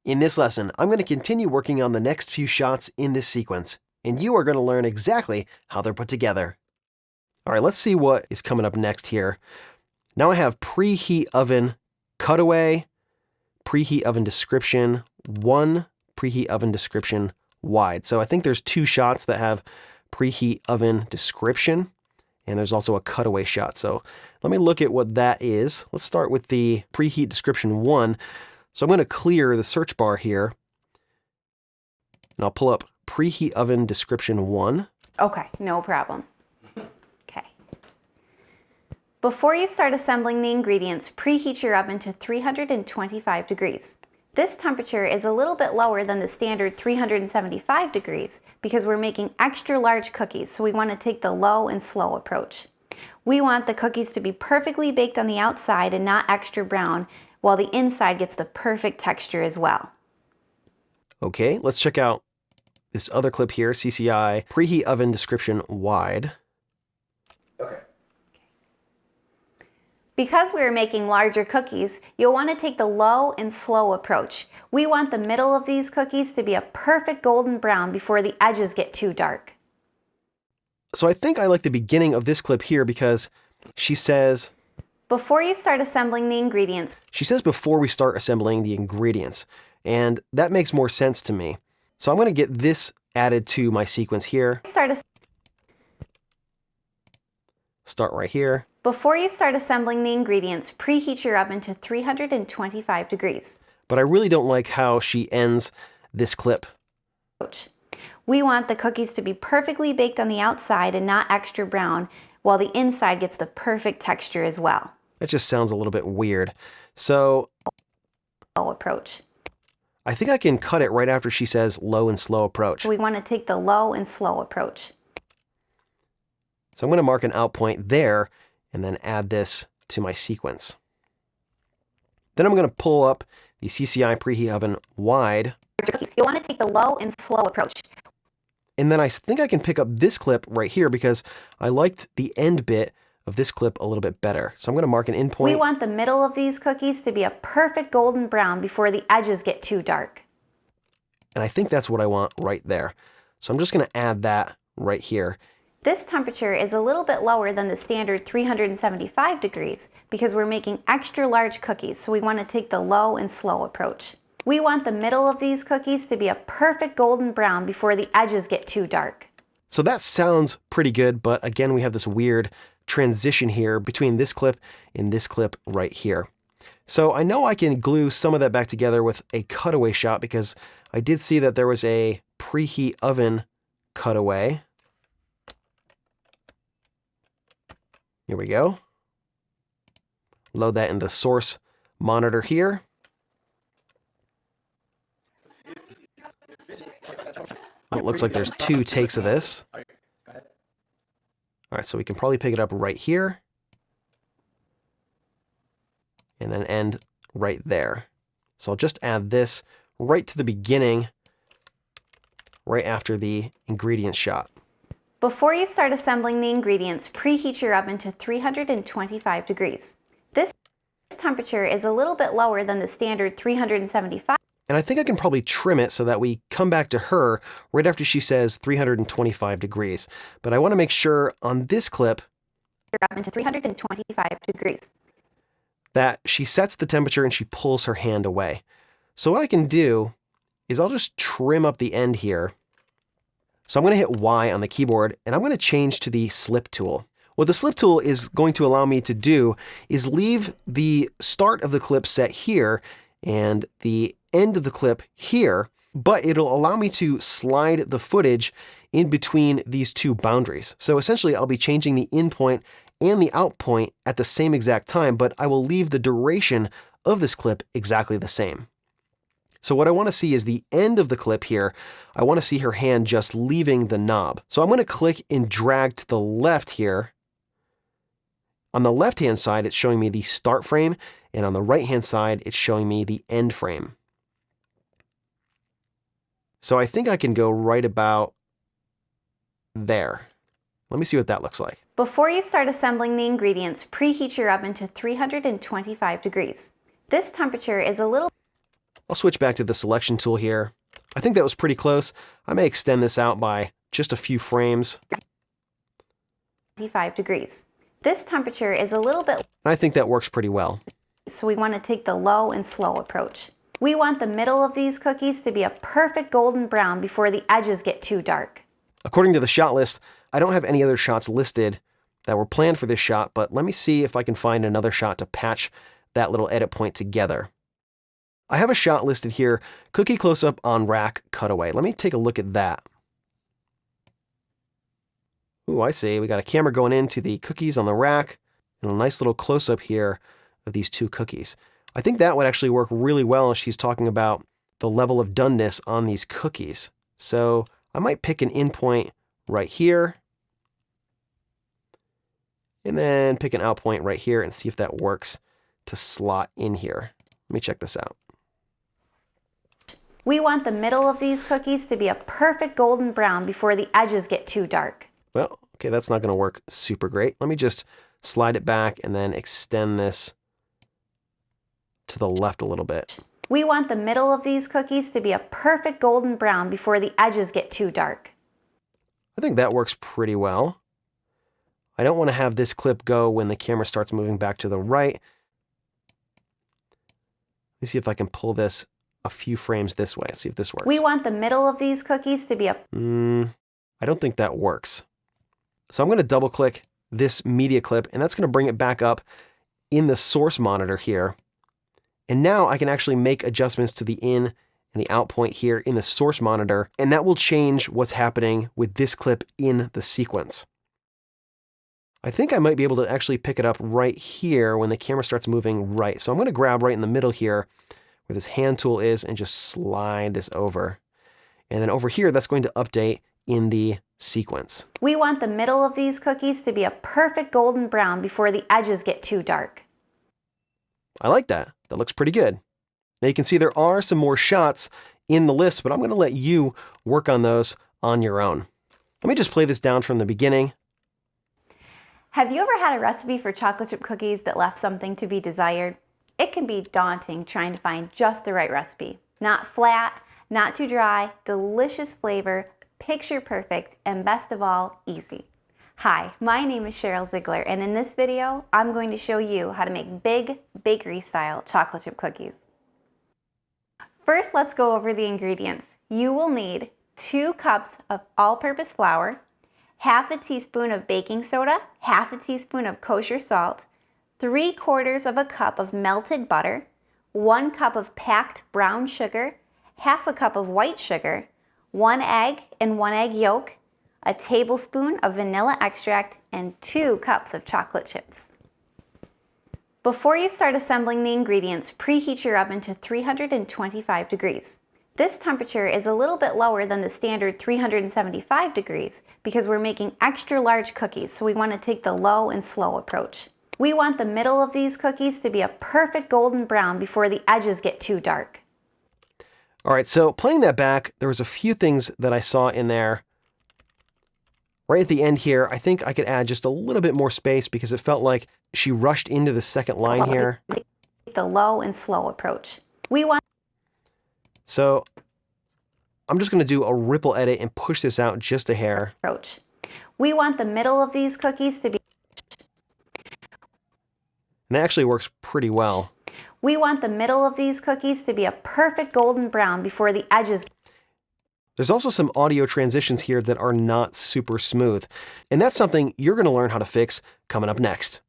In this lesson, I'm going to continue working on the next few shots in this sequence, and you are going to learn exactly how they're put together. All right, let's see what is coming up next here. Now I have preheat oven cutaway, preheat oven description 1, preheat oven description wide. So I think there's 2 shots that have preheat oven description, and there's also a cutaway shot. So let me look at what that is. Let's start with the preheat description 1. So I'm going to clear the search bar here, and I'll pull up preheat oven description 1. Okay, no problem. Okay. Before you start assembling the ingredients, preheat your oven to 325 degrees. This temperature is a little bit lower than the standard 375 degrees because we're making extra large cookies, so we want to take the low and slow approach. We want the cookies to be perfectly baked on the outside and not extra brown, while the inside gets the perfect texture as well. Okay, let's check out this other clip here, CCI, preheat oven description wide. Okay. Because we are making larger cookies, you'll want to take the low and slow approach. We want the middle of these cookies to be a perfect golden brown before the edges get too dark. So I think I like the beginning of this clip here because she says, before you start assembling the ingredients. She says before we start assembling the ingredients, and that makes more sense to me. So I'm going to get this added to my sequence here. Start right here. Before you start assembling the ingredients, preheat your oven to 325 degrees. But I really don't like how she ends this clip. We want the cookies to be perfectly baked on the outside and not extra brown, while the inside gets the perfect texture as well. That just sounds a little bit weird. So low approach. I think I can cut it right after she says low and slow approach. We want to take the low and slow approach. So I'm going to mark an out point there and then add this to my sequence. Then I'm going to pull up the CCI preheat oven wide. You'll want to take the low and slow approach. And then I think I can pick up this clip right here because I liked the end bit of this clip a little bit better. So I'm going to mark an in point. We want the middle of these cookies to be a perfect golden brown before the edges get too dark. And I think that's what I want right there. So I'm just going to add that right here. This temperature is a little bit lower than the standard 375 degrees because we're making extra large cookies, so we want to take the low and slow approach. We want the middle of these cookies to be a perfect golden brown before the edges get too dark. So that sounds pretty good, but again, we have this weird transition here between this clip and this clip right here. So I know I can glue some of that back together with a cutaway shot because I did see that there was a preheat oven cutaway. Here we go. Load that in the source monitor here. It looks like there's 2 takes of this. All right, so we can probably pick it up right here and then end right there. So I'll just add this right to the beginning, right after the ingredient shot. Before you start assembling the ingredients, preheat your oven to 325 degrees. This temperature is a little bit lower than the standard 375. And I think I can probably trim it so that we come back to her right after she says 325 degrees. But I want to make sure on this clip your oven to 325 degrees. That she sets the temperature and she pulls her hand away. So what I can do is I'll just trim up the end here. So I'm going to hit Y on the keyboard and I'm going to change to the slip tool. What the slip tool is going to allow me to do is leave the start of the clip set here and the end of the clip here, but it'll allow me to slide the footage in between these 2 boundaries. So essentially I'll be changing the in point and the out point at the same exact time, but I will leave the duration of this clip exactly the same. So what I want to see is the end of the clip here. I want to see her hand just leaving the knob. So I'm going to click and drag to the left here. On the left-hand side, it's showing me the start frame, and on the right-hand side, it's showing me the end frame. So I think I can go right about there. Let me see what that looks like. Before you start assembling the ingredients, preheat your oven to 325 degrees. This temperature is a little... I'll switch back to the selection tool here. I think that was pretty close. I may extend this out by just a few frames. 25 degrees. This temperature is a little bit, I think that works pretty well. so we want to take the low and slow approach. We want the middle of these cookies to be a perfect golden brown before the edges get too dark. According to the shot list, I don't have any other shots listed that were planned for this shot, but let me see if I can find another shot to patch that little edit point together. I have a shot listed here, cookie close-up on rack cutaway. Let me take a look at that. Ooh, I see. We got a camera going into the cookies on the rack and a nice little close-up here of these two cookies. I think that would actually work really well if she's talking about the level of doneness on these cookies. So I might pick an in point right here and then pick an out point right here and see if that works to slot in here. Let me check this out. We want the middle of these cookies to be a perfect golden brown before the edges get too dark. Well, okay, that's not going to work super great. Let me just slide it back and then extend this to the left a little bit. We want the middle of these cookies to be a perfect golden brown before the edges get too dark. I think that works pretty well. I don't want to have this clip go when the camera starts moving back to the right. Let me see if I can pull this a few frames this way. See if this works. We want the middle of these cookies to be a... I don't think that works. So I'm going to double click this media clip and that's going to bring it back up in the source monitor here. And now I can actually make adjustments to the in and the out point here in the source monitor, and that will change what's happening with this clip in the sequence. I think I might be able to actually pick it up right here when the camera starts moving right. So I'm going to grab right in the middle here where this hand tool is and just slide this over. And then over here, that's going to update in the sequence. We want the middle of these cookies to be a perfect golden brown before the edges get too dark. I like that. That looks pretty good. Now you can see there are some more shots in the list, but I'm going to let you work on those on your own. Let me just play this down from the beginning. Have you ever had a recipe for chocolate chip cookies that left something to be desired? It can be daunting trying to find just the right recipe. Not flat, not too dry, delicious flavor, picture perfect, and best of all, easy. Hi, my name is Cheryl Ziegler, and in this video, I'm going to show you how to make big bakery-style chocolate chip cookies. First, let's go over the ingredients. You will need 2 cups of all-purpose flour, half a teaspoon of baking soda, half a teaspoon of kosher salt, 3/4 of a cup of melted butter, 1 cup of packed brown sugar, half a cup of white sugar, 1 egg and 1 egg yolk, a tablespoon of vanilla extract, and 2 cups of chocolate chips. Before you start assembling the ingredients, preheat your oven to 325 degrees. This temperature is a little bit lower than the standard 375 degrees because we're making extra large cookies, so we want to take the low and slow approach. We want the middle of these cookies to be a perfect golden brown before the edges get too dark. All right, so playing that back, there was a few things that I saw in there. Right at the end here, I think I could add just a little bit more space because it felt like she rushed into the second line here. The low and slow approach. So I'm just going to do a ripple edit and push this out just a hair. We want the middle of these cookies to be... And that actually works pretty well. We want the middle of these cookies to be a perfect golden brown before the edges... There's also some audio transitions here that are not super smooth, and that's something you're going to learn how to fix coming up next.